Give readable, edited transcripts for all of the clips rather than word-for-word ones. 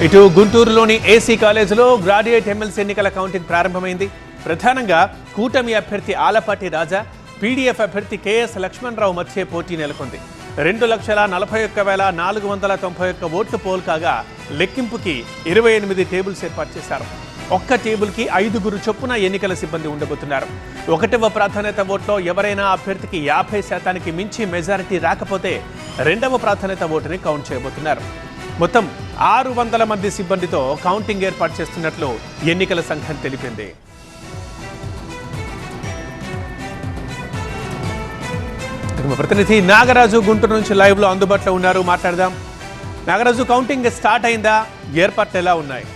ఇటు గుంటూరులోని ఏసీ కాలేజీలో గ్రాడ్యుయేట్ ఎమ్మెల్సీ ఎన్నికల కౌంటింగ్ ప్రారంభమైంది. ప్రధానంగా కూటమి అభ్యర్థి ఆలపాటి రాజా, పీడీఎఫ్ అభ్యర్థి కేఎస్ లక్ష్మణరావు మధ్య పోటీ నెలకొంది. 2,41,491 ఓట్లు పోల్ కాగా లెక్కింపుకి 28 టేబుల్స్ ఏర్పాటు చేశారు. ఒక్క టేబుల్కి 5 చొప్పున ఎన్నికల సిబ్బంది ఉండబోతున్నారు. 1వ ప్రాధాన్యత ఓట్లో ఎవరైనా అభ్యర్థికి 50% మించి మెజారిటీ రాకపోతే 2వ ప్రాధాన్యత ఓటుని కౌంట్ చేయబోతున్నారు. మొత్తం 600 మంది సిబ్బందితో కౌంటింగ్ ఏర్పాటు చేస్తున్నట్లు ఎన్నికల సంఘం తెలిపింది. ప్రతినిధి నాగరాజు గుంటూరు నుంచి లైవ్ లో అందుబాటులో ఉన్నారు, మాట్లాడదాం. నాగరాజు, కౌంటింగ్ స్టార్ట్ అయిందా? ఏర్పాట్లు ఎలా ఉన్నాయి?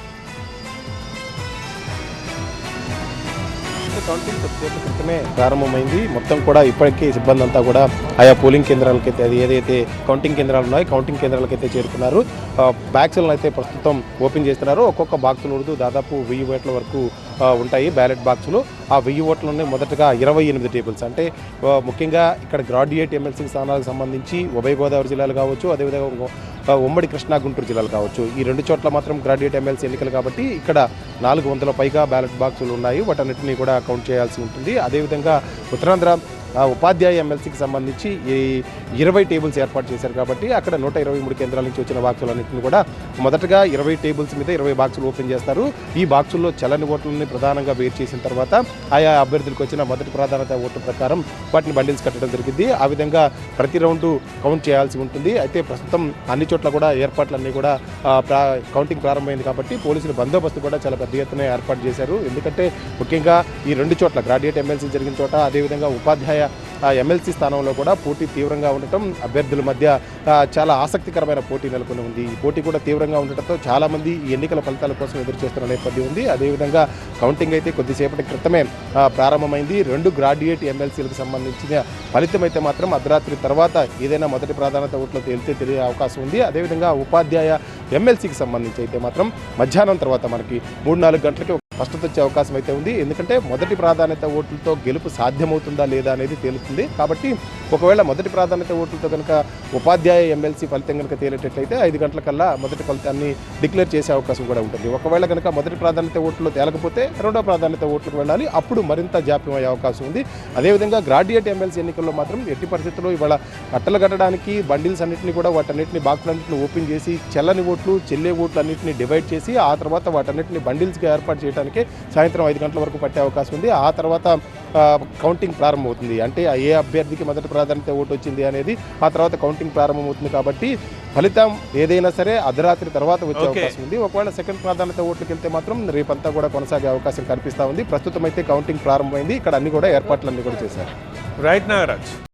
కౌంటింగ్ కొద్దిసేపు క్రితమే ప్రారంభమైంది. మొత్తం కూడా ఇప్పటికీ సిబ్బంది అంతా కూడా ఆయా పోలింగ్ కేంద్రాలకైతే, అది ఏదైతే కౌంటింగ్ కేంద్రాలు ఉన్నాయో కౌంటింగ్ కేంద్రాలకైతే చేరుకున్నారు. బాక్సులను అయితే ప్రస్తుతం ఓపెన్ చేస్తున్నారు. ఒక్కొక్క బాక్సులు ఉర్దు దాదాపు 1000 ఓట్ల వరకు ఉంటాయి బ్యాలెట్ బాక్సులు. ఆ 1000 ఓట్లని మొదటగా 28 టేబుల్స్, అంటే ముఖ్యంగా ఇక్కడ గ్రాడ్యుయేట్ ఎమ్మెల్సీ స్థానాలకు సంబంధించి ఉభయ గోదావరి జిల్లాలు కావచ్చు, అదేవిధంగా ఉమ్మడి కృష్ణా గుంటూరు జిల్లాలు కావచ్చు, ఈ 2 చోట్ల మాత్రం గ్రాడ్యుయేట్ ఎమ్మెల్సీ ఎన్నికలు కాబట్టి ఇక్కడ 400 పైగా బ్యాలెట్ బాక్సులు ఉన్నాయి. వాటన్నిటిని కూడా కౌంట్ చేయాల్సి ఉంటుంది. అదేవిధంగా ఉత్తరాంధ్ర ఉపాధ్యాయ ఎమ్మెల్సీకి సంబంధించి ఈ 20 టేబుల్స్ ఏర్పాటు చేశారు కాబట్టి అక్కడ 123 కేంద్రాల నుంచి వచ్చిన బాక్సులన్నింటిని కూడా మొదటగా 20 టేబుల్స్ మీద 20 బాక్సులు ఓపెన్ చేస్తారు. ఈ బాక్సుల్లో చల్లని ఓట్లని ప్రధానంగా వేరు చేసిన తర్వాత ఆయా అభ్యర్థులకు వచ్చిన మొదటి ప్రాధాన్యత ఓట్ల ప్రకారం వాటిని బండిల్స్ కట్టడం జరిగింది. ఆ విధంగా ప్రతి రౌండ్ కౌంట్ చేయాల్సి ఉంటుంది. అయితే ప్రస్తుతం అన్ని చోట్ల కూడా ఏర్పాట్లన్నీ కూడా కౌంటింగ్ ప్రారంభమైంది కాబట్టి పోలీసుల బందోబస్తు కూడా చాలా పెద్ద ఎత్తున ఏర్పాటు చేశారు. ఎందుకంటే ముఖ్యంగా ఈ 2 చోట్ల గ్రాడ్యుయేట్ ఎమ్మెల్సీ జరిగిన చోట, అదేవిధంగా ఉపాధ్యాయ ఎమ్మెల్సీ స్థానంలో కూడా పోటీ తీవ్రంగా ఉండటం, అభ్యర్థుల మధ్య చాలా ఆసక్తికరమైన పోటీ నెలకొని ఉంది. ఈ పోటీ కూడా తీవ్రంగా ఉండటంతో చాలామంది ఈ ఎన్నికల ఫలితాల కోసం ఎదురు చూస్తున్న నేపథ్యం ఉంది. అదేవిధంగా కౌంటింగ్ అయితే కొద్దిసేపటి క్రితమే ప్రారంభమైంది. 2 గ్రాడ్యుయేట్ ఎమ్మెల్సీలకు సంబంధించిన ఫలితం అయితే మాత్రం అర్ధరాత్రి తర్వాత ఏదైనా మొదటి ప్రాధాన్యత ఓట్లు తేలితే తెలియ అవకాశం ఉంది. అదేవిధంగా ఉపాధ్యాయ ఎమ్మెల్సీకి సంబంధించి అయితే మాత్రం మధ్యాహ్నం తర్వాత మనకి 3-4 గంటలకి స్పష్టత వచ్చే అవకాశం అయితే ఉంది. ఎందుకంటే మొదటి ప్రాధాన్యత ఓట్లతో గెలుపు సాధ్యమవుతుందా లేదా అనేది తేలుతుంది. కాబట్టి ఒకవేళ మొదటి ప్రాధాన్యత ఓట్లతో కనుక ఉపాధ్యాయ ఎమ్మెల్సీ ఫలితం కనుక తేలేటట్లయితే 5 గంటలకల్లా మొదటి ఫలితాన్ని డిక్లేర్ చేసే అవకాశం కూడా ఉంటుంది. ఒకవేళ కనుక మొదటి ప్రాధాన్యత ఓట్లు తేలకపోతే 2వ ప్రాధాన్యత ఓట్లకు వెళ్ళాలి, అప్పుడు మరింత జాప్యం అయ్యే అవకాశం ఉంది. అదేవిధంగా గ్రాడ్యుయేట్ ఎమ్మెల్సీ ఎన్నికల్లో మాత్రం ఎట్టి పరిస్థితుల్లో ఇవాళ కట్టలు కట్టడానికి బండిల్స్ అన్నింటినీ కూడా వాటన్నింటినీ బాక్సులన్నింటినీ ఓపెన్ చేసి చెల్లని ఓట్లు చెల్లే ఓట్లు అన్నింటినీ డివైడ్ చేసి ఆ తర్వాత వాటన్నింటినీ బండిల్స్గా ఏర్పాటు చేయడానికి సాయంత్రం 5 గంటల వరకు పట్టే అవకాశం ఉంది. ఆ తర్వాత కౌంటింగ్ ప్రారంభమవుతుంది. అంటే ఏ అభ్యర్థికి మొదటి ప్రాధాన్యత ఓటు వచ్చింది అనేది ఆ తర్వాత కౌంటింగ్ ప్రారంభమవుతుంది. కాబట్టి ఫలితం ఏదైనా సరే అర్ధరాత్రి తర్వాత వచ్చే అవకాశం ఉంది. ఒకవేళ సెకండ్ ప్రాధాన్యత ఓట్లకి వెళ్తే మాత్రం రేపంతా కూడా కొనసాగే అవకాశం కనిపిస్తూ ఉంది. ప్రస్తుతం అయితే కౌంటింగ్ ప్రారంభమైంది. ఇక్కడ అన్ని కూడా ఏర్పాట్లన్నీ కూడా చేశారు. రైట్ నాగరాజ్.